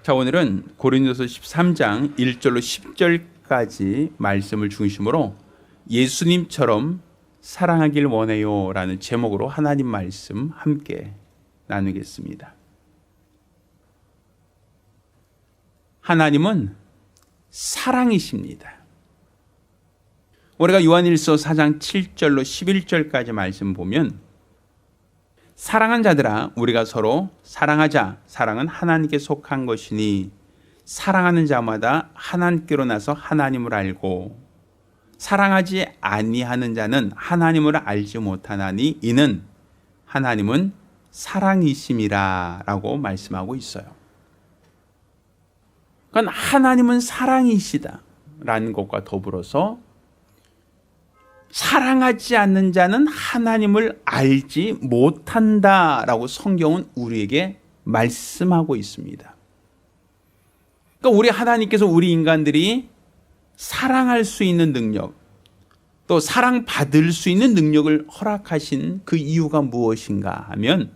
자, 오늘은 고린도서 13장 1절로 10절까지 말씀을 중심으로 예수님처럼 사랑하길 원해요 라는 제목으로 하나님 말씀 함께 나누겠습니다. 하나님은 사랑이십니다. 우리가 요한일서 4장 7절로 11절까지 말씀 보면 사랑하는 자들아 우리가 서로 사랑하자. 사랑은 하나님께 속한 것이니 사랑하는 자마다 하나님께로 나서 하나님을 알고 사랑하지 아니하는 자는 하나님을 알지 못하나니 이는 하나님은 사랑이심이라 라고 말씀하고 있어요. 그러니까 하나님은 사랑이시다 라는 것과 더불어서 사랑하지 않는 자는 하나님을 알지 못한다라고 성경은 우리에게 말씀하고 있습니다. 그러니까 우리 하나님께서 우리 인간들이 사랑할 수 있는 능력, 또 사랑받을 수 있는 능력을 허락하신 그 이유가 무엇인가 하면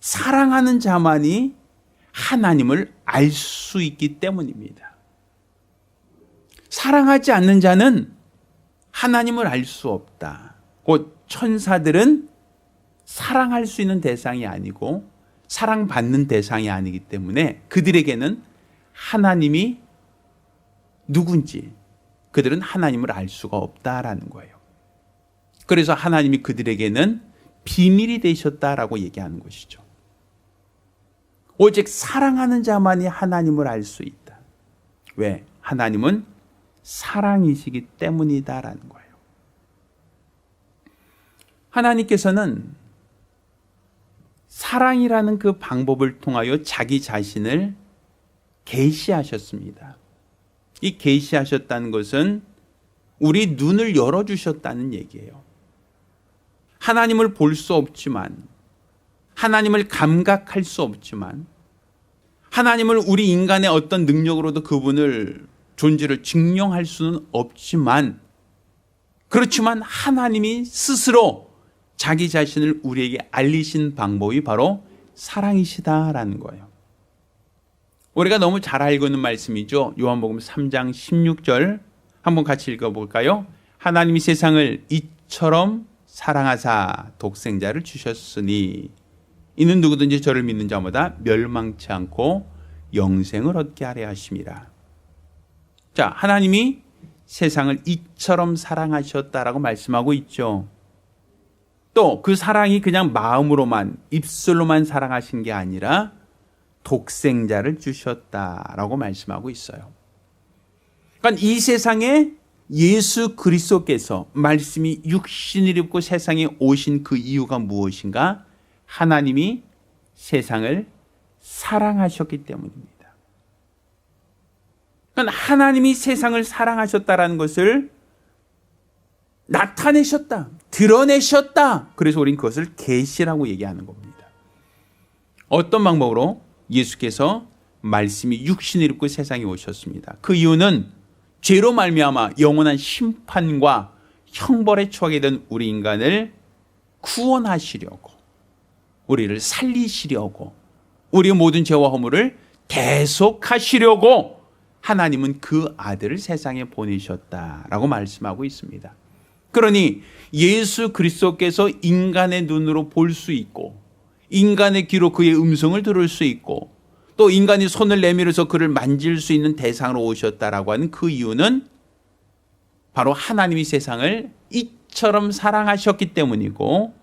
사랑하는 자만이 하나님을 알 수 있기 때문입니다. 사랑하지 않는 자는 하나님을 알 수 없다. 곧 천사들은 사랑할 수 있는 대상이 아니고 사랑받는 대상이 아니기 때문에 그들에게는 하나님이 누군지 그들은 하나님을 알 수가 없다라는 거예요. 그래서 하나님이 그들에게는 비밀이 되셨다라고 얘기하는 것이죠. 오직 사랑하는 자만이 하나님을 알 수 있다. 왜? 하나님은 사랑이시기 때문이다라는 거예요. 하나님께서는 사랑이라는 그 방법을 통하여 자기 자신을 계시하셨습니다. 이 계시하셨다는 것은 우리 눈을 열어주셨다는 얘기예요. 하나님을 볼 수 없지만, 하나님을 감각할 수 없지만, 하나님을 우리 인간의 어떤 능력으로도 그분을 존재를 증명할 수는 없지만 그렇지만 하나님이 스스로 자기 자신을 우리에게 알리신 방법이 바로 사랑이시다라는 거예요. 우리가 너무 잘 알고 있는 말씀이죠. 요한복음 3장 16절 한번 같이 읽어볼까요? 하나님이 세상을 이처럼 사랑하사 독생자를 주셨으니 이는 누구든지 저를 믿는 자마다 멸망치 않고 영생을 얻게 하려 하심이라. 자, 하나님이 세상을 이처럼 사랑하셨다라고 말씀하고 있죠. 또 그 사랑이 그냥 마음으로만, 입술로만 사랑하신 게 아니라 독생자를 주셨다라고 말씀하고 있어요. 그러니까 이 세상에 예수 그리스도께서 말씀이 육신을 입고 세상에 오신 그 이유가 무엇인가? 하나님이 세상을 사랑하셨기 때문입니다. 그러니까 하나님이 세상을 사랑하셨다라는 것을 나타내셨다, 드러내셨다. 그래서 우리는 그것을 계시라고 얘기하는 겁니다. 어떤 방법으로? 예수께서 말씀이 육신을 입고 세상에 오셨습니다. 그 이유는 죄로 말미암아 영원한 심판과 형벌에 처하게 된 우리 인간을 구원하시려고, 우리를 살리시려고, 우리의 모든 죄와 허물을 대속하시려고 하나님은 그 아들을 세상에 보내셨다라고 말씀하고 있습니다. 그러니 예수 그리스도께서 인간의 눈으로 볼 수 있고 인간의 귀로 그의 음성을 들을 수 있고 또 인간이 손을 내밀어서 그를 만질 수 있는 대상으로 오셨다라고 하는 그 이유는 바로 하나님이 세상을 이처럼 사랑하셨기 때문이고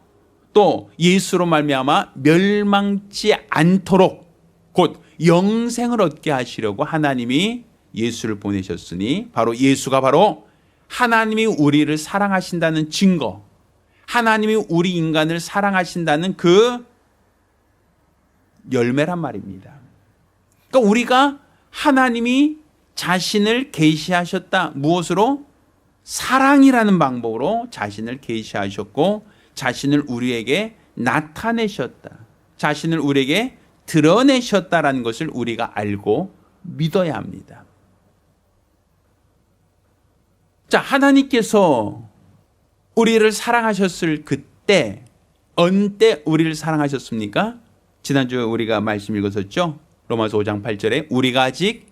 또 예수로 말미암아 멸망치 않도록 곧 영생을 얻게 하시려고 하나님이 예수를 보내셨으니 바로 예수가 바로 하나님이 우리를 사랑하신다는 증거, 하나님이 우리 인간을 사랑하신다는 그 열매란 말입니다. 그러니까 우리가 하나님이 자신을 계시하셨다. 무엇으로? 사랑이라는 방법으로 자신을 계시하셨고 자신을 우리에게 나타내셨다. 자신을 우리에게 드러내셨다라는 것을 우리가 알고 믿어야 합니다. 자, 하나님께서 우리를 사랑하셨을 그때 어느 때 우리를 사랑하셨습니까? 지난주에 우리가 말씀 읽었었죠? 로마서 5장 8절에 우리가 아직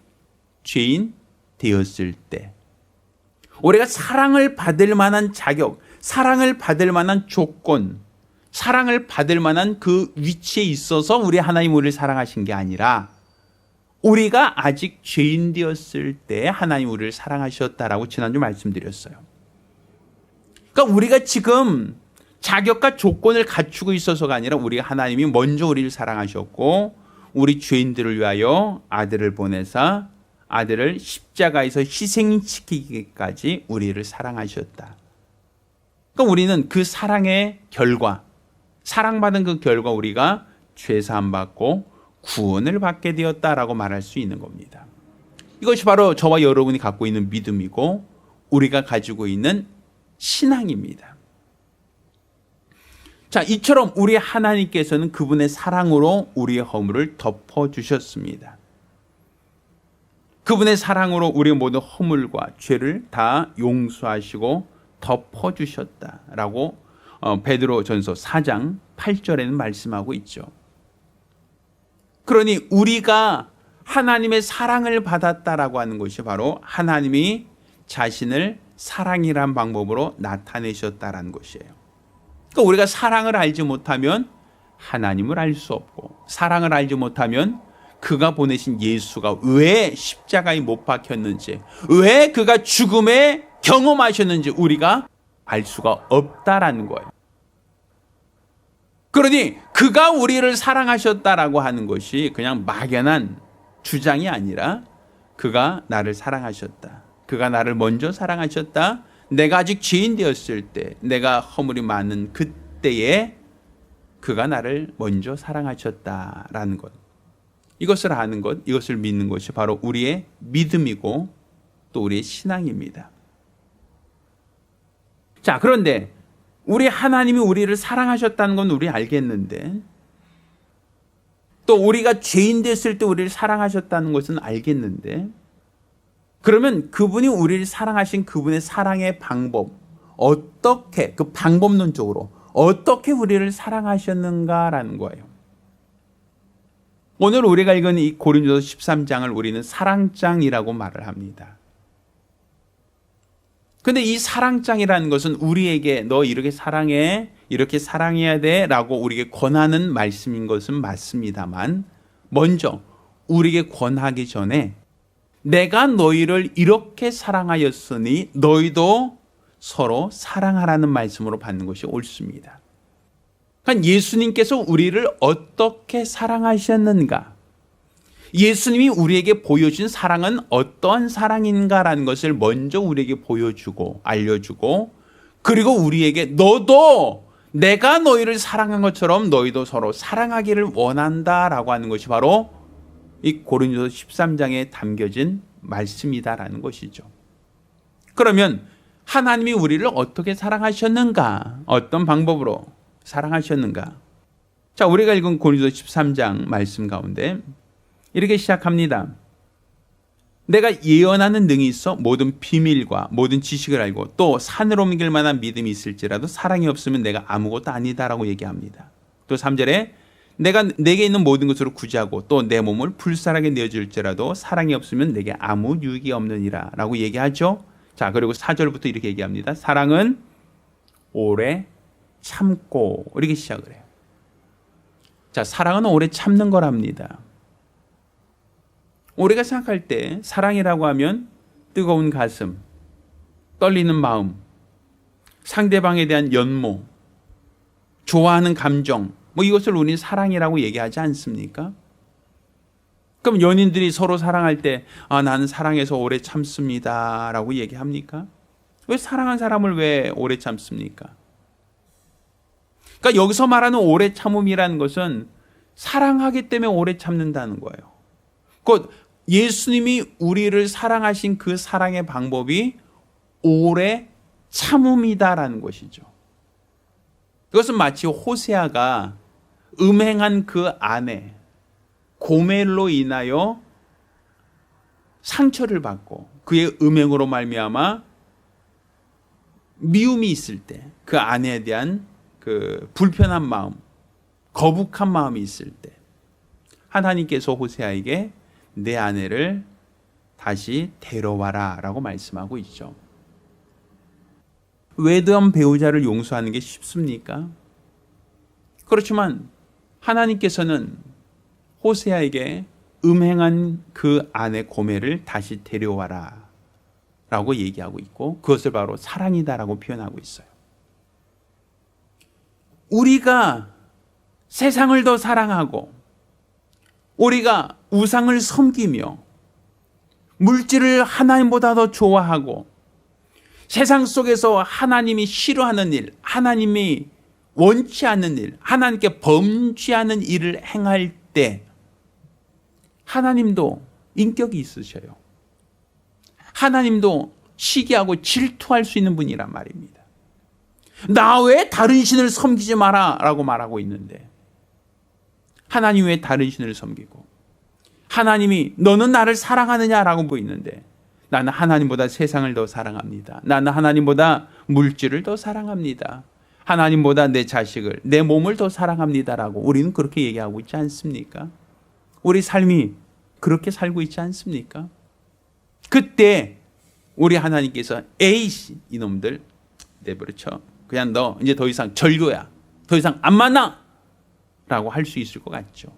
죄인 되었을 때, 우리가 사랑을 받을 만한 자격, 사랑을 받을 만한 조건, 사랑을 받을 만한 그 위치에 있어서 우리 하나님 우리를 사랑하신 게 아니라 우리가 아직 죄인 되었을 때 하나님 우리를 사랑하셨다라고 지난주 말씀드렸어요. 그러니까 우리가 지금 자격과 조건을 갖추고 있어서가 아니라 우리 하나님이 먼저 우리를 사랑하셨고 우리 죄인들을 위하여 아들을 보내사 아들을 십자가에서 희생시키기까지 우리를 사랑하셨다. 그러니까 우리는 그 사랑의 결과, 사랑받은 그 결과 우리가 죄사함 받고 구원을 받게 되었다라고 말할 수 있는 겁니다. 이것이 바로 저와 여러분이 갖고 있는 믿음이고 우리가 가지고 있는 신앙입니다. 자, 이처럼 우리 하나님께서는 그분의 사랑으로 우리의 허물을 덮어주셨습니다. 그분의 사랑으로 우리의 모든 허물과 죄를 다 용서하시고 덮어주셨다라고 베드로전서 4장 8절에는 말씀하고 있죠. 그러니 우리가 하나님의 사랑을 받았다라고 하는 것이 바로 하나님이 자신을 사랑이란 방법으로 나타내셨다라는 것이에요. 그러니까 우리가 사랑을 알지 못하면 하나님을 알 수 없고, 사랑을 알지 못하면 그가 보내신 예수가 왜 십자가에 못 박혔는지, 왜 그가 죽음에 경험하셨는지 우리가 알 수가 없다라는 거예요. 그러니 그가 우리를 사랑하셨다라고 하는 것이 그냥 막연한 주장이 아니라 그가 나를 사랑하셨다. 그가 나를 먼저 사랑하셨다. 내가 아직 죄인 되었을 때, 내가 허물이 많은 그때에 그가 나를 먼저 사랑하셨다라는 것. 이것을 아는 것, 이것을 믿는 것이 바로 우리의 믿음이고 또 우리의 신앙입니다. 자, 그런데 우리 하나님이 우리를 사랑하셨다는 건 우리 알겠는데, 또 우리가 죄인 됐을 때 우리를 사랑하셨다는 것은 알겠는데, 그러면 그분이 우리를 사랑하신 그분의 사랑의 방법, 어떻게, 그 방법론적으로 어떻게 우리를 사랑하셨는가라는 거예요. 오늘 우리가 읽은 이 고린도서 13장을 우리는 사랑장이라고 말을 합니다. 근데 이 사랑장이라는 것은 우리에게 너 이렇게 사랑해, 이렇게 사랑해야 돼 라고 우리에게 권하는 말씀인 것은 맞습니다만, 먼저 우리에게 권하기 전에 내가 너희를 이렇게 사랑하였으니 너희도 서로 사랑하라는 말씀으로 받는 것이 옳습니다. 그러니까 예수님께서 우리를 어떻게 사랑하셨는가, 예수님이 우리에게 보여준 사랑은 어떤 사랑인가라는 것을 먼저 우리에게 보여주고 알려주고, 그리고 우리에게 너도 내가 너희를 사랑한 것처럼 너희도 서로 사랑하기를 원한다라고 하는 것이 바로 이 고린도서 13장에 담겨진 말씀이다라는 것이죠. 그러면 하나님이 우리를 어떻게 사랑하셨는가, 어떤 방법으로 사랑하셨는가. 자, 우리가 읽은 고린도서 13장 말씀 가운데 이렇게 시작합니다. 내가 예언하는 능이 있어 모든 비밀과 모든 지식을 알고 또 산을 옮길 만한 믿음이 있을지라도 사랑이 없으면 내가 아무것도 아니다라고 얘기합니다. 또 3절에 내가 내게 있는 모든 것으로 구제하고 또 내 몸을 불살하게 내어줄지라도 사랑이 없으면 내게 아무 유익이 없느니라 라고 얘기하죠. 자, 그리고 4절부터 이렇게 얘기합니다. 사랑은 오래 참고, 이렇게 시작을 해요. 자, 사랑은 오래 참는 거랍니다. 우리가 생각할 때 사랑이라고 하면 뜨거운 가슴, 떨리는 마음, 상대방에 대한 연모, 좋아하는 감정, 뭐 이것을 우리는 사랑이라고 얘기하지 않습니까? 그럼 연인들이 서로 사랑할 때 나는 사랑해서 오래 참습니다 라고 얘기합니까? 왜 사랑한 사람을 왜 오래 참습니까? 그러니까 여기서 말하는 오래 참음이라는 것은 사랑하기 때문에 오래 참는다는 거예요. 곧 예수님이 우리를 사랑하신 그 사랑의 방법이 오래 참음이다라는 것이죠. 이것은 마치 호세아가 음행한 그 아내 고멜로 인하여 상처를 받고 그의 음행으로 말미암아 미움이 있을 때, 그 아내에 대한 그 불편한 마음, 거북한 마음이 있을 때 하나님께서 호세아에게 내 아내를 다시 데려와라 라고 말씀하고 있죠. 외도한 배우자를 용서하는 게 쉽습니까? 그렇지만 하나님께서는 호세아에게 음행한 그 아내 고멜을 다시 데려와라 라고 얘기하고 있고, 그것을 바로 사랑이다 라고 표현하고 있어요. 우리가 세상을 더 사랑하고 우리가 우상을 섬기며 물질을 하나님보다 더 좋아하고 세상 속에서 하나님이 싫어하는 일, 하나님이 원치 않는 일, 하나님께 범죄하는 일을 행할 때 하나님도 인격이 있으셔요. 하나님도 시기하고 질투할 수 있는 분이란 말입니다. 나 외에 다른 신을 섬기지 마라 라고 말하고 있는데, 하나님 외에 다른 신을 섬기고 하나님이 너는 나를 사랑하느냐라고 보이는데, 나는 하나님보다 세상을 더 사랑합니다. 나는 하나님보다 물질을 더 사랑합니다. 하나님보다 내 자식을, 내 몸을 더 사랑합니다라고 우리는 그렇게 얘기하고 있지 않습니까? 우리 삶이 그렇게 살고 있지 않습니까? 그때 우리 하나님께서 에이씨 이놈들 내버려쳐, 그냥 너 이제 더 이상 절교야, 더 이상 안 만나 라고 할 수 있을 것 같죠.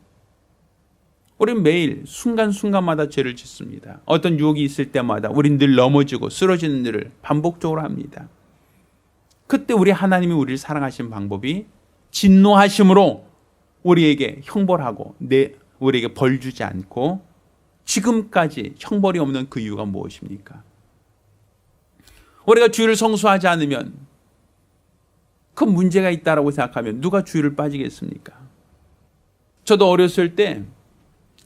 우리는 매일 순간순간마다 죄를 짓습니다. 어떤 유혹이 있을 때마다 우리는 늘 넘어지고 쓰러지는 일을 반복적으로 합니다. 그때 우리 하나님이 우리를 사랑하신 방법이 진노하심으로 우리에게 형벌하고 우리에게 벌 주지 않고 지금까지 형벌이 없는 그 이유가 무엇입니까? 우리가 주일을 성수하지 않으면 그 문제가 있다라고 생각하면 누가 주일을 빠지겠습니까? 저도 어렸을 때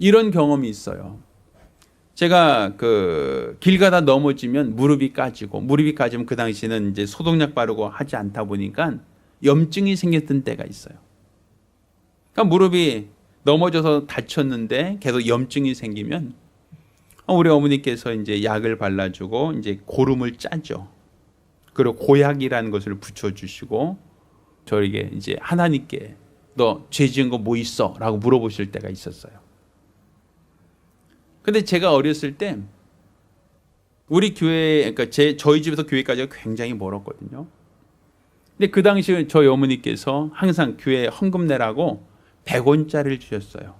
이런 경험이 있어요. 제가 길 가다 넘어지면 무릎이 까지면 그 당시에는 이제 소독약 바르고 하지 않다 보니까 염증이 생겼던 때가 있어요. 그러니까 무릎이 넘어져서 다쳤는데 계속 염증이 생기면 우리 어머니께서 이제 약을 발라주고 이제 고름을 짜죠. 그리고 고약이라는 것을 붙여주시고 저에게 이제 하나님께 너 죄 지은 거 뭐 있어? 라고 물어보실 때가 있었어요. 근데 제가 어렸을 때 우리 교회, 그러니까 저희 집에서 교회까지가 굉장히 멀었거든요. 근데 그 당시에 저희 어머니께서 항상 교회에 헌금 내라고 100원짜리를 주셨어요.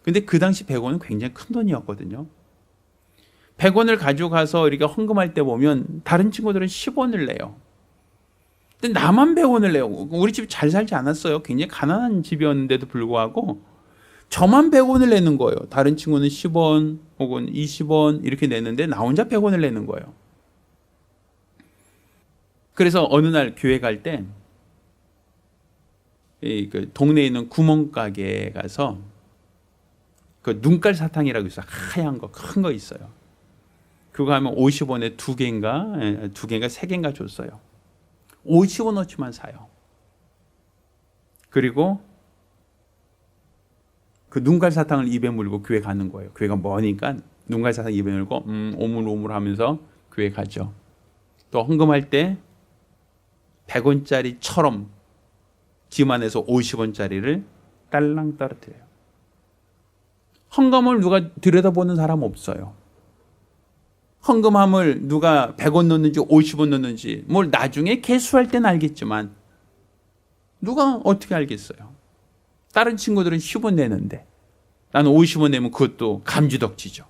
근데 그 당시 100원은 굉장히 큰 돈이었거든요. 100원을 가져가서 이렇게 헌금할 때 보면 다른 친구들은 10원을 내요. 근데 나만 100원을 내요. 우리 집 잘 살지 않았어요. 굉장히 가난한 집이었는데도 불구하고 저만 100원을 내는 거예요. 다른 친구는 10원 혹은 20원 이렇게 내는데 나 혼자 100원을 내는 거예요. 그래서 어느 날 교회 갈 때 그 동네에 있는 구멍가게에 가서 그 눈깔 사탕이라고 있어요. 하얀 거, 큰 거 있어요. 그거 하면 50원에 2개인가 3개인가 줬어요. 50원어치만 사요. 그리고 그 눈깔 사탕을 입에 물고 교회 가는 거예요. 교회가 머니까 눈깔 사탕 입에 물고 오물오물 하면서 교회 가죠. 또 헌금할 때 100원짜리처럼 짐 안에서 50원짜리를 딸랑 떨어뜨려요. 헌금을 누가 들여다보는 사람 없어요. 헌금함을 누가 100원 넣는지 50원 넣는지 뭘 나중에 개수할 때는 알겠지만 누가 어떻게 알겠어요? 다른 친구들은 10원 내는데 나는 50원 내면 그것도 감지덕지죠.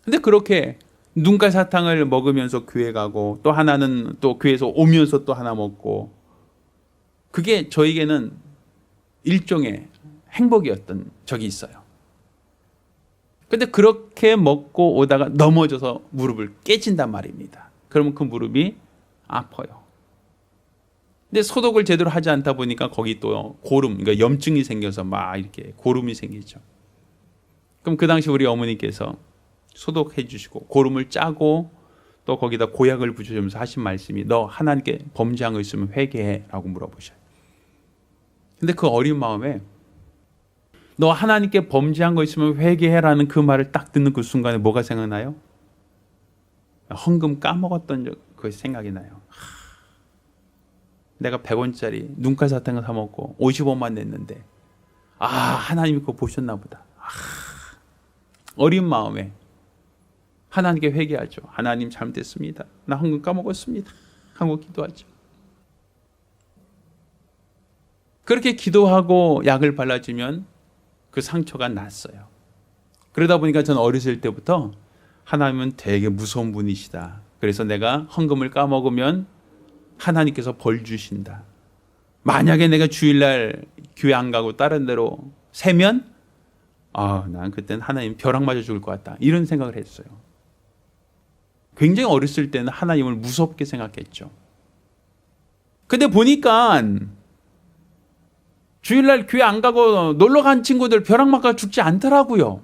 근데 그렇게 눈깔 사탕을 먹으면서 교회 가고 또 하나는 또 교회에서 오면서 또 하나 먹고, 그게 저에게는 일종의 행복이었던 적이 있어요. 근데 그렇게 먹고 오다가 넘어져서 무릎을 깨진단 말입니다. 그러면 그 무릎이 아파요. 근데 소독을 제대로 하지 않다 보니까 거기 또 고름, 그러니까 염증이 생겨서 막 이렇게 고름이 생기죠. 그럼 그 당시 우리 어머니께서 소독해 주시고 고름을 짜고 또 거기다 고약을 붙여주면서 하신 말씀이 너 하나님께 범죄한 거 있으면 회개해 라고 물어보셔요. 근데 그 어린 마음에 너 하나님께 범죄한 거 있으면 회개해라는 그 말을 딱 듣는 그 순간에 뭐가 생각나요? 헌금 까먹었던 그 생각이 나요. 내가 100원짜리 눈깔 사탕을 사 먹고 50원만 냈는데 하나님이 그거 보셨나 보다. 어린 마음에 하나님께 회개하죠. 하나님 잘못했습니다. 나 헌금 까먹었습니다. 하고 기도하죠. 그렇게 기도하고 약을 발라주면 그 상처가 났어요. 그러다 보니까 저는 어렸을 때부터 하나님은 되게 무서운 분이시다. 그래서 내가 헌금을 까먹으면 하나님께서 벌 주신다. 만약에 내가 주일날 교회 안 가고 다른 데로 새면 난 그때는 하나님 벼락 맞아 죽을 것 같다. 이런 생각을 했어요. 굉장히 어렸을 때는 하나님을 무섭게 생각했죠. 근데 보니까 주일날 교회 안 가고 놀러 간 친구들 벼락 맞아 죽지 않더라고요.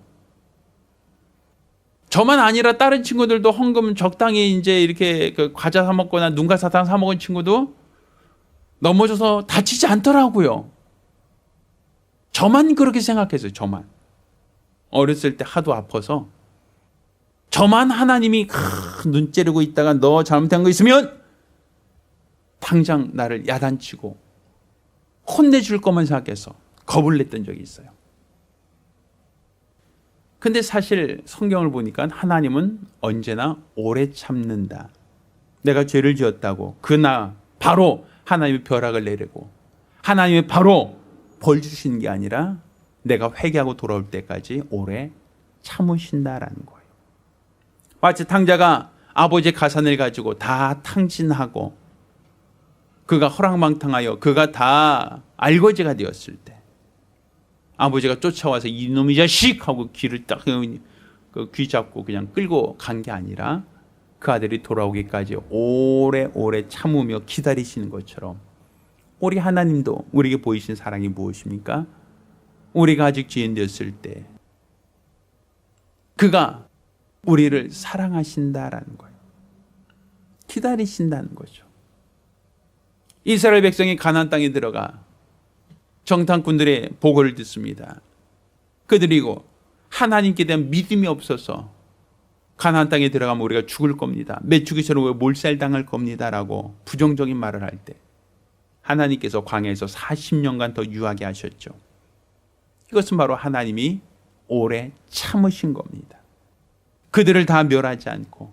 저만 아니라 다른 친구들도 헌금 적당히 이제 이렇게 과자 사 먹거나 눈가 사탕 사 먹은 친구도 넘어져서 다치지 않더라고요. 저만 그렇게 생각했어요. 저만. 어렸을 때 하도 아파서 저만 하나님이 눈 찌르고 있다가 너 잘못한 거 있으면 당장 나를 야단치고 혼내줄 것만 생각해서 겁을 냈던 적이 있어요. 근데 사실 성경을 보니까 하나님은 언제나 오래 참는다. 내가 죄를 지었다고 그나 바로 하나님의 벼락을 내리고 하나님이 바로 벌 주시는 게 아니라 내가 회개하고 돌아올 때까지 오래 참으신다라는 거예요. 마치 탕자가 아버지의 가산을 가지고 다 탕진하고 그가 허랑방탕하여 그가 다 알거지가 되었을 때 아버지가 쫓아와서 이놈의 자식 하고 귀를 딱 귀 잡고 그냥 끌고 간 게 아니라 그 아들이 돌아오기까지 오래오래 참으며 기다리시는 것처럼 우리 하나님도 우리에게 보이신 사랑이 무엇입니까? 우리가 아직 죄인 되었을 때 그가 우리를 사랑하신다라는 거예요. 기다리신다는 거죠. 이스라엘 백성이 가나안 땅에 들어가 정탐꾼들의 보고를 듣습니다. 그들이고 하나님께 대한 믿음이 없어서 가나안 땅에 들어가면 우리가 죽을 겁니다. 메추기처럼 몰살당할 겁니다라고 부정적인 말을 할 때 하나님께서 광야에서 40년간 더 유하게 하셨죠. 이것은 바로 하나님이 오래 참으신 겁니다. 그들을 다 멸하지 않고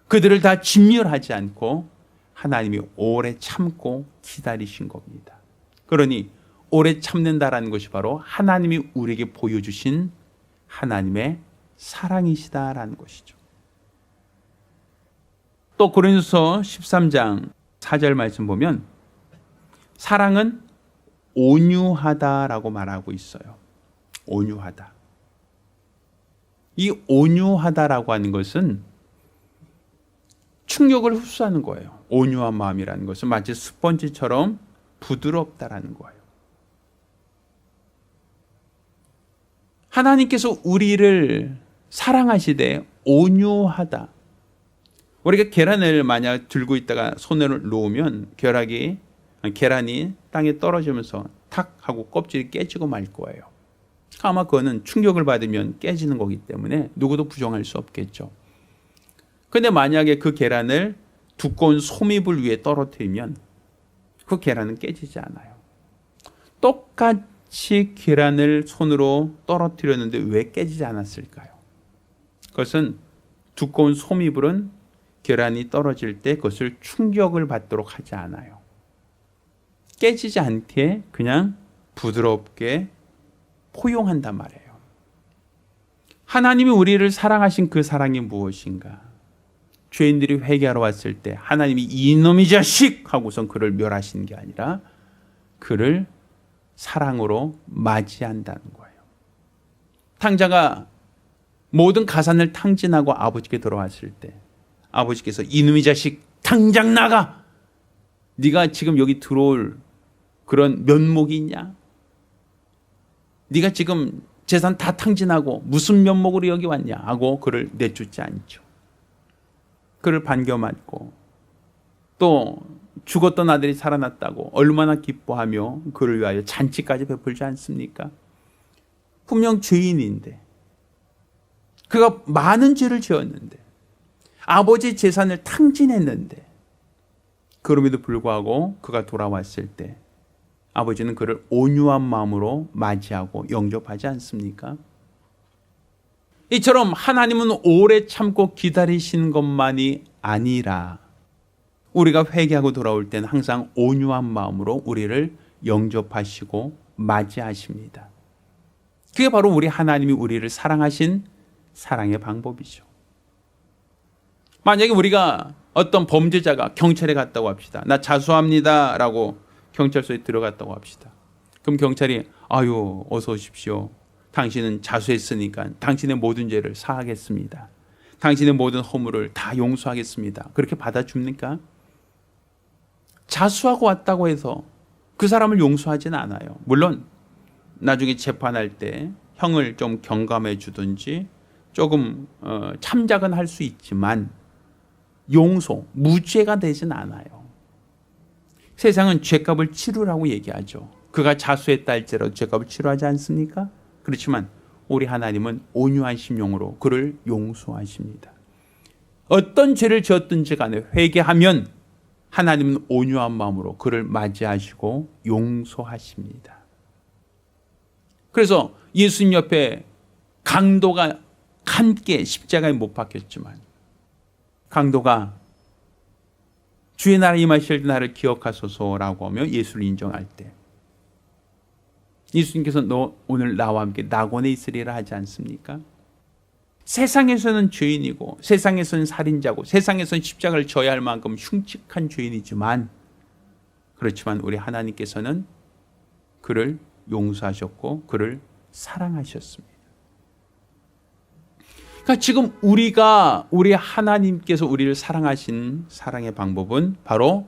그들을 다 진멸하지 않고 하나님이 오래 참고 기다리신 겁니다. 그러니 오래 참는다라는 것이 바로 하나님이 우리에게 보여주신 하나님의 사랑이시다라는 것이죠. 또 고린도서 13장 4절 말씀 보면 사랑은 온유하다라고 말하고 있어요. 온유하다. 이 온유하다라고 하는 것은 충격을 흡수하는 거예요. 온유한 마음이라는 것은 마치 스펀지처럼 부드럽다라는 거예요. 하나님께서 우리를 사랑하시되 온유하다. 우리가 계란을 만약 들고 있다가 손에 놓으면 계란이 땅에 떨어지면서 탁 하고 껍질이 깨지고 말 거예요. 아마 그거는 충격을 받으면 깨지는 거기 때문에 누구도 부정할 수 없겠죠. 근데 만약에 그 계란을 두꺼운 솜잎을 위에 떨어뜨리면 그 계란은 깨지지 않아요. 똑같이 계란을 손으로 떨어뜨렸는데 왜 깨지지 않았을까요? 그것은 두꺼운 솜잎은 계란이 떨어질 때 그것을 충격을 받도록 하지 않아요. 깨지지 않게 그냥 부드럽게 포용한단 말이에요. 하나님이 우리를 사랑하신 그 사랑이 무엇인가? 죄인들이 회개하러 왔을 때 하나님이 이놈의 자식 하고선 그를 멸하신 게 아니라 그를 사랑으로 맞이한다는 거예요. 탕자가 모든 가산을 탕진하고 아버지께 돌아왔을 때 아버지께서 이놈의 자식 당장 나가! 네가 지금 여기 들어올 그런 면목이 있냐? 네가 지금 재산 다 탕진하고 무슨 면목으로 여기 왔냐? 하고 그를 내쫓지 않죠. 그를 반겨맞고 또 죽었던 아들이 살아났다고 얼마나 기뻐하며 그를 위하여 잔치까지 베풀지 않습니까? 분명 죄인인데 그가 많은 죄를 지었는데 아버지 재산을 탕진했는데 그럼에도 불구하고 그가 돌아왔을 때 아버지는 그를 온유한 마음으로 맞이하고 영접하지 않습니까? 이처럼 하나님은 오래 참고 기다리신 것만이 아니라 우리가 회개하고 돌아올 때는 항상 온유한 마음으로 우리를 영접하시고 맞이하십니다. 그게 바로 우리 하나님이 우리를 사랑하신 사랑의 방법이죠. 만약에 우리가 어떤 범죄자가 경찰에 갔다고 합시다. 나 자수합니다 라고 경찰서에 들어갔다고 합시다. 그럼 경찰이 아유 어서 오십시오. 당신은 자수했으니까 당신의 모든 죄를 사하겠습니다. 당신의 모든 허물을 다 용서하겠습니다. 그렇게 받아줍니까? 자수하고 왔다고 해서 그 사람을 용서하지는 않아요. 물론 나중에 재판할 때 형을 좀 경감해 주든지 조금 참작은 할 수 있지만 용서, 무죄가 되진 않아요. 세상은 죄값을 치르라고 얘기하죠. 그가 자수했다 할지라도 죄값을 치루하지 않습니까? 그렇지만 우리 하나님은 온유한 심령으로 그를 용서하십니다. 어떤 죄를 지었든지 간에 회개하면 하나님은 온유한 마음으로 그를 맞이하시고 용서하십니다. 그래서 예수님 옆에 강도가 함께 십자가에 못 박혔지만 강도가 주의 나라 임하실 때 나를 기억하소서라고 하며 예수를 인정할 때 예수님께서 너 오늘 나와 함께 낙원에 있으리라 하지 않습니까? 세상에서는 죄인이고 세상에서는 살인자고 세상에서는 십자가를 져야 할 만큼 흉측한 죄인이지만 그렇지만 우리 하나님께서는 그를 용서하셨고 그를 사랑하셨습니다. 그러니까 지금 우리 하나님께서 우리를 사랑하신 사랑의 방법은 바로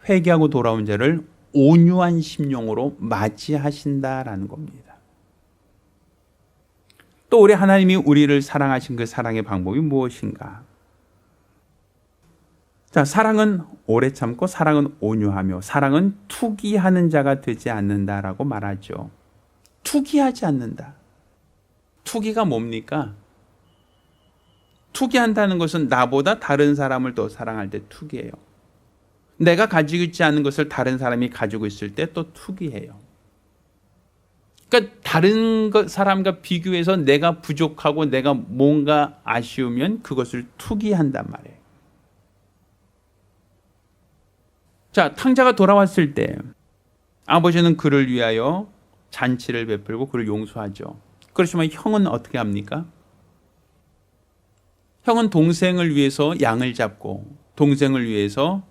회개하고 돌아온 자를 온유한 심령으로 맞이하신다라는 겁니다. 또 우리 하나님이 우리를 사랑하신 그 사랑의 방법이 무엇인가? 자, 사랑은 오래 참고 사랑은 온유하며 사랑은 투기하는 자가 되지 않는다라고 말하죠. 투기하지 않는다. 투기가 뭡니까? 투기한다는 것은 나보다 다른 사람을 더 사랑할 때 투기해요. 내가 가지고 있지 않은 것을 다른 사람이 가지고 있을 때 또 투기해요. 그러니까 다른 사람과 비교해서 내가 부족하고 내가 뭔가 아쉬우면 그것을 투기한단 말이에요. 자, 탕자가 돌아왔을 때 아버지는 그를 위하여 잔치를 베풀고 그를 용서하죠. 그렇지만 형은 어떻게 합니까? 형은 동생을 위해서 양을 잡고 동생을 위해서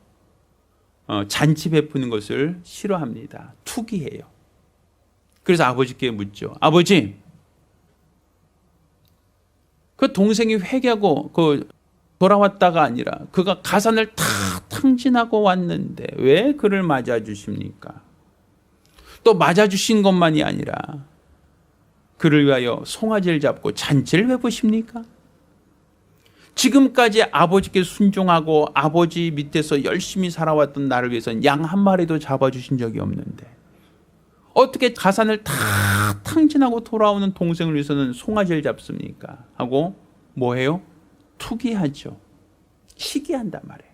잔치 베푸는 것을 싫어합니다. 투기해요. 그래서 아버지께 묻죠. 아버지, 그 동생이 회개하고 돌아왔다가 아니라 그가 가산을 다 탕진하고 왔는데 왜 그를 맞아주십니까? 또 맞아주신 것만이 아니라 그를 위하여 송아지를 잡고 잔치를 베푸십니까? 지금까지 아버지께 순종하고 아버지 밑에서 열심히 살아왔던 나를 위해서는 양 한 마리도 잡아주신 적이 없는데 어떻게 가산을 다 탕진하고 돌아오는 동생을 위해서는 송아지를 잡습니까? 하고 뭐해요? 투기하죠. 시기한단 말이에요.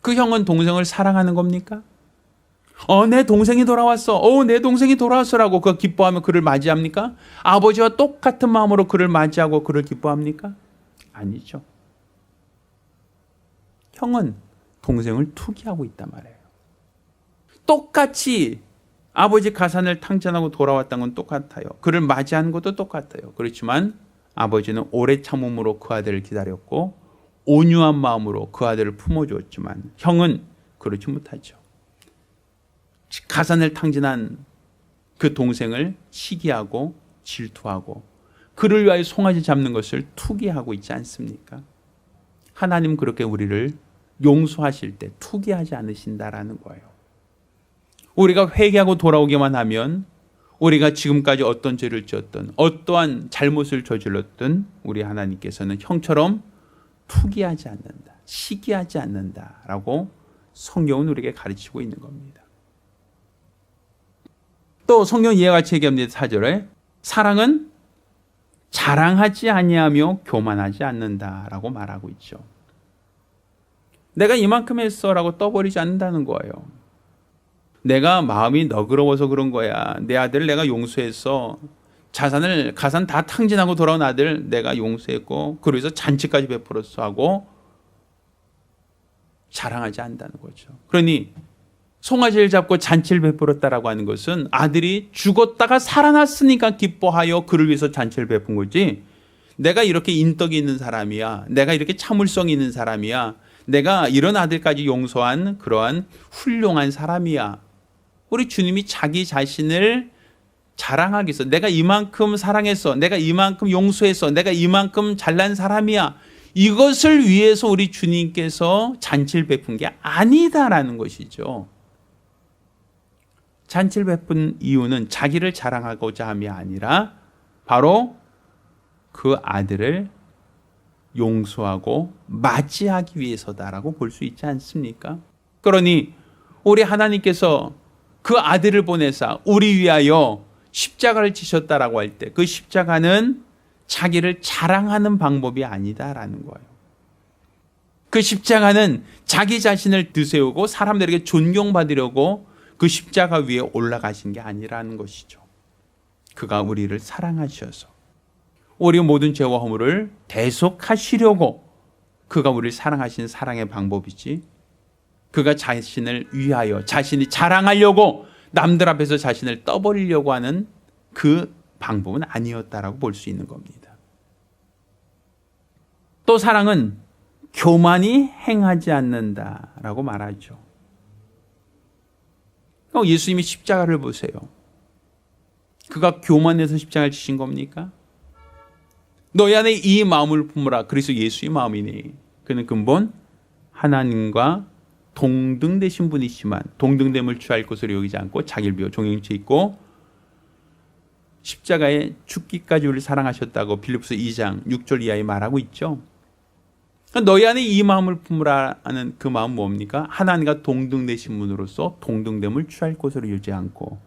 그 형은 동생을 사랑하는 겁니까? 내 동생이 돌아왔어. 내 동생이 돌아왔어라고 그 기뻐하며 그를 맞이합니까? 아버지와 똑같은 마음으로 그를 맞이하고 그를 기뻐합니까? 아니죠. 형은 동생을 투기하고 있단 말이에요. 똑같이 아버지 가산을 탕진하고 돌아왔다는 건 똑같아요. 그를 맞이하는 것도 똑같아요. 그렇지만 아버지는 오래 참음으로 그 아들을 기다렸고 온유한 마음으로 그 아들을 품어주었지만 형은 그렇지 못하죠. 가산을 탕진한 그 동생을 시기하고 질투하고 그를 위하여 송아지 잡는 것을 투기하고 있지 않습니까? 하나님 그렇게 우리를 용서하실 때 투기하지 않으신다라는 거예요. 우리가 회개하고 돌아오기만 하면 우리가 지금까지 어떤 죄를 지었든 어떠한 잘못을 저질렀든 우리 하나님께서는 형처럼 투기하지 않는다, 시기하지 않는다라고 성경은 우리에게 가르치고 있는 겁니다. 또 성경 이와 같이 얘기합니다. 4절에 사랑은 자랑하지 아니하며 교만하지 않는다라고 말하고 있죠. 내가 이만큼 했어라고 떠버리지 않는다는 거예요. 내가 마음이 너그러워서 그런 거야. 내 아들 내가 용서했어. 가산 다 탕진하고 돌아온 아들 내가 용서했고 그래서 잔치까지 베풀었어 하고 자랑하지 않는다는 거죠. 그러니 송아지를 잡고 잔치를 베풀었다라고 하는 것은 아들이 죽었다가 살아났으니까 기뻐하여 그를 위해서 잔치를 베푼 거지, 내가 이렇게 인덕이 있는 사람이야, 내가 이렇게 참을성이 있는 사람이야, 내가 이런 아들까지 용서한 그러한 훌륭한 사람이야. 우리 주님이 자기 자신을 자랑하기 위해서 내가 이만큼 사랑했어, 내가 이만큼 용서했어, 내가 이만큼 잘난 사람이야, 이것을 위해서 우리 주님께서 잔치를 베푼 게 아니다라는 것이죠. 잔치를 베푼 이유는 자기를 자랑하고자 함이 아니라 바로 그 아들을 용서하고 맞이하기 위해서다라고 볼 수 있지 않습니까? 그러니 우리 하나님께서 그 아들을 보내사 우리 위하여 십자가를 지셨다라고 할 때 그 십자가는 자기를 자랑하는 방법이 아니다라는 거예요. 그 십자가는 자기 자신을 드세우고 사람들에게 존경받으려고 그 십자가 위에 올라가신 게 아니라는 것이죠. 그가 우리를 사랑하셔서 우리 모든 죄와 허물을 대속하시려고 그가 우리를 사랑하신 사랑의 방법이지, 그가 자신을 위하여 자신이 자랑하려고 남들 앞에서 자신을 떠벌리려고 하는 그 방법은 아니었다라고 볼 수 있는 겁니다. 또 사랑은 교만이 행하지 않는다라고 말하죠. 예수님이 십자가를 보세요. 그가 교만해서 십자가를 지신 겁니까? 너희 안에 이 마음을 품으라. 그래서 예수의 마음이니 그는 근본 하나님과 동등되신 분이시만 동등됨을 취할 것으로 여기지 않고 자기를 비워 종형체 있고 십자가에 죽기까지 우리를 사랑하셨다고 빌립보서 2장 6절 이하에 말하고 있죠. 너희 안에 이 마음을 품으라 하는 그 마음은 뭡니까? 하나님과 동등되신 분으로서 동등됨을 취할 것으로 여기지 않고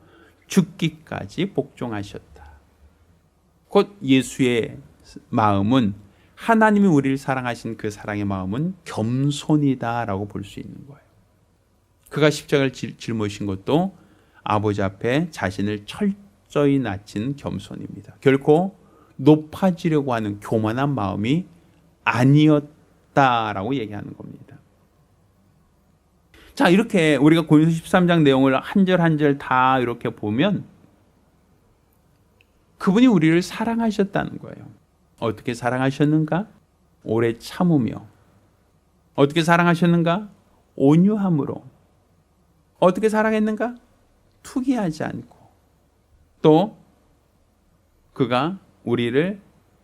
죽기까지 복종하셨다. 곧 예수의 마음은, 하나님이 우리를 사랑하신 그 사랑의 마음은 겸손이다라고 볼 수 있는 거예요. 그가 십자가를 짊어진 것도 아버지 앞에 자신을 철저히 낮춘 겸손입니다. 결코 높아지려고 하는 교만한 마음이 아니었다라고 얘기하는 겁니다. 자, 이렇게 우리가 고린도서 13장 내용을 한 절 한 절 다 이렇게 보면 그분이 우리를 사랑하셨다는 거예요. 어떻게 사랑하셨는가? 오래 참으며. 어떻게 사랑하셨는가? 온유함으로. 어떻게 사랑했는가? 투기하지 않고. 또 그가 우리를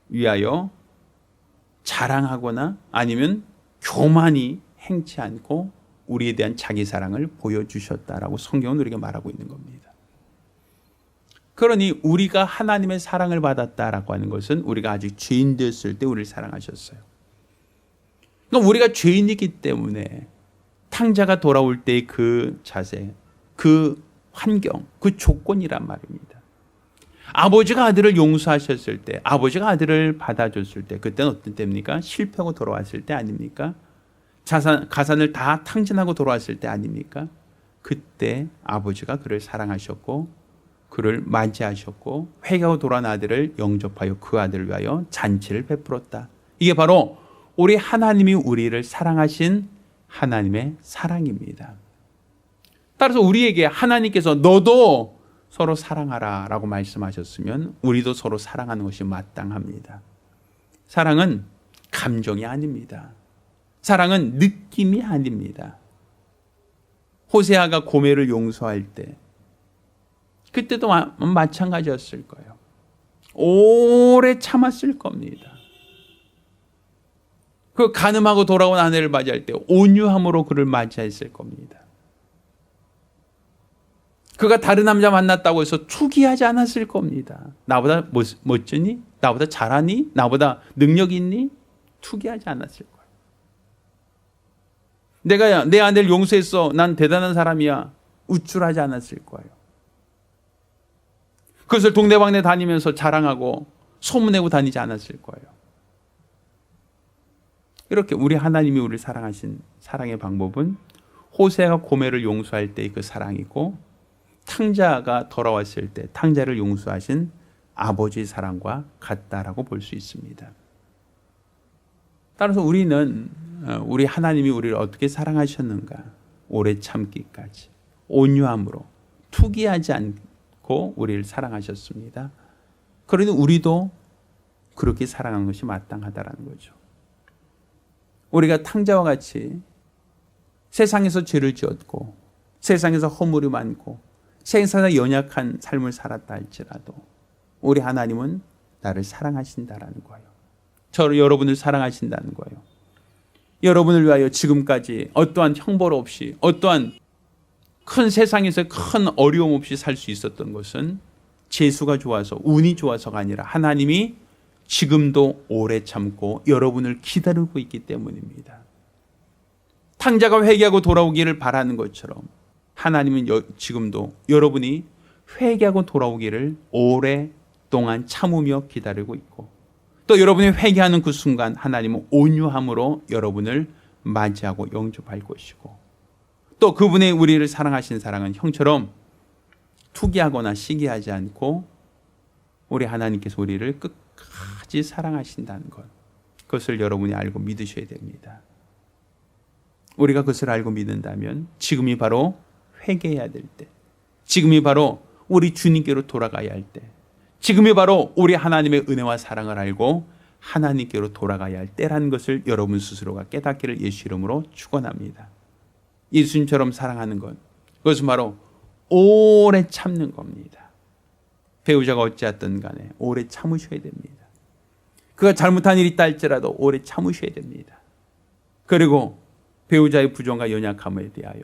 위하여 자랑하거나 아니면 교만이 행치 않고 우리에 대한 자기 사랑을 보여주셨다라고 성경은 우리에게 말하고 있는 겁니다. 그러니 우리가 하나님의 사랑을 받았다라고 하는 것은 우리가 아직 죄인 되었을 때 우리를 사랑하셨어요. 그러니까 우리가 죄인이기 때문에 탕자가 돌아올 때의 그 자세, 그 환경, 그 조건이란 말입니다. 아버지가 아들을 용서하셨을 때, 아버지가 아들을 받아줬을 때, 그때는 어떤 때입니까? 실패하고 돌아왔을 때 아닙니까? 가산을 다 탕진하고 돌아왔을 때 아닙니까? 그때 아버지가 그를 사랑하셨고 그를 맞이하셨고 회개하고 돌아온 아들을 영접하여 그 아들을 위하여 잔치를 베풀었다. 이게 바로 우리 하나님이 우리를 사랑하신 하나님의 사랑입니다. 따라서 우리에게 하나님께서 너도 서로 사랑하라 라고 말씀하셨으면 우리도 서로 사랑하는 것이 마땅합니다. 사랑은 감정이 아닙니다. 사랑은 느낌이 아닙니다. 호세아가 고멜을 용서할 때 그때도 마찬가지였을 거예요. 오래 참았을 겁니다. 그 간음하고 돌아온 아내를 맞이할 때 온유함으로 그를 맞이했을 겁니다. 그가 다른 남자 만났다고 해서 투기하지 않았을 겁니다. 나보다 멋지니? 나보다 잘하니? 나보다 능력 있니? 투기하지 않았을 거예요. 내가 내 아내를 용서했어. 난 대단한 사람이야. 우쭐하지 않았을 거예요. 그것을 동네방네 다니면서 자랑하고 소문내고 다니지 않았을 거예요. 이렇게 우리 하나님이 우리를 사랑하신 사랑의 방법은 호세아가 고멜을 용서할 때의 그 사랑이고 탕자가 돌아왔을 때 탕자를 용서하신 아버지의 사랑과 같다라고 볼 수 있습니다. 따라서 우리는 우리 하나님이 우리를 어떻게 사랑하셨는가? 오래 참기까지 온유함으로 투기하지 않고 우리를 사랑하셨습니다. 그러니 우리도 그렇게 사랑하는 것이 마땅하다라는 거죠. 우리가 탕자와 같이 세상에서 죄를 지었고 세상에서 허물이 많고 세상에서 연약한 삶을 살았다 할지라도 우리 하나님은 나를 사랑하신다라는 거예요. 저를 여러분을 사랑하신다는 거예요. 여러분을 위하여 지금까지 어떠한 형벌 없이 어떠한 큰 세상에서 큰 어려움 없이 살 수 있었던 것은 재수가 좋아서 운이 좋아서가 아니라 하나님이 지금도 오래 참고 여러분을 기다리고 있기 때문입니다. 탕자가 회개하고 돌아오기를 바라는 것처럼 하나님은 지금도 여러분이 회개하고 돌아오기를 오랫동안 참으며 기다리고 있고 또 여러분이 회개하는 그 순간 하나님은 온유함으로 여러분을 맞이하고 영접할 것이고 또 그분의 우리를 사랑하신 사랑은 형처럼 투기하거나 시기하지 않고 우리 하나님께서 우리를 끝까지 사랑하신다는 것, 그것을 여러분이 알고 믿으셔야 됩니다. 우리가 그것을 알고 믿는다면 지금이 바로 회개해야 될 때, 지금이 바로 우리 주님께로 돌아가야 할 때, 지금이 바로 우리 하나님의 은혜와 사랑을 알고 하나님께로 돌아가야 할 때라는 것을 여러분 스스로가 깨닫기를 예수 이름으로 축원합니다. 예수님처럼 사랑하는 것, 그것은 바로 오래 참는 겁니다. 배우자가 어찌하든 간에 오래 참으셔야 됩니다. 그가 잘못한 일이 있다 할지라도 오래 참으셔야 됩니다. 그리고 배우자의 부정과 연약함에 대하여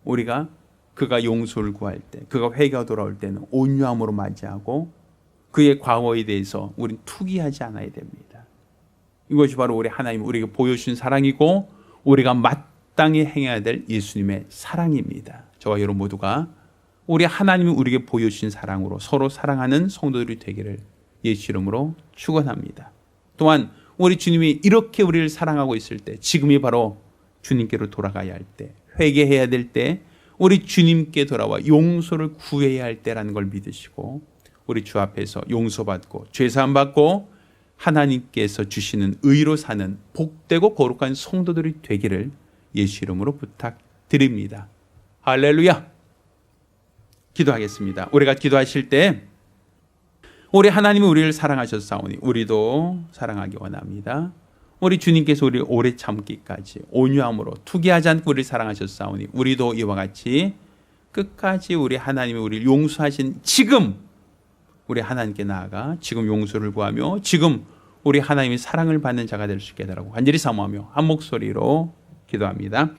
우리가 그가 용서를 구할 때, 그가 회개가 돌아올 때는 온유함으로 맞이하고 그의 과거에 대해서 우리는 투기하지 않아야 됩니다. 이것이 바로 우리 하나님 우리에게 보여주신 사랑이고 우리가 마땅히 행해야 될 예수님의 사랑입니다. 저와 여러분 모두가 우리 하나님이 우리에게 보여주신 사랑으로 서로 사랑하는 성도들이 되기를 예수 이름으로 축원합니다. 또한 우리 주님이 이렇게 우리를 사랑하고 있을 때 지금이 바로 주님께로 돌아가야 할 때, 회개해야 될 때, 우리 주님께 돌아와 용서를 구해야 할 때라는 걸 믿으시고 우리 주 앞에서 용서받고 죄사함 받고 하나님께서 주시는 의로 사는 복되고 거룩한 성도들이 되기를 예수 이름으로 부탁드립니다. 할렐루야. 기도하겠습니다. 우리가 기도하실 때 우리 하나님이 우리를 사랑하셨사오니 우리도 사랑하기 원합니다. 우리 주님께서 우리를 오래 참기까지 온유함으로 투기하지 않고 우리를 사랑하셨사오니 우리도 이와 같이 끝까지 우리 하나님이 우리를 용서하신 지금 우리 하나님께 나아가 지금 용서를 구하며 지금 우리 하나님의 사랑을 받는 자가 될 수 있게 해달라고 간절히 사모하며 한 목소리로 기도합니다.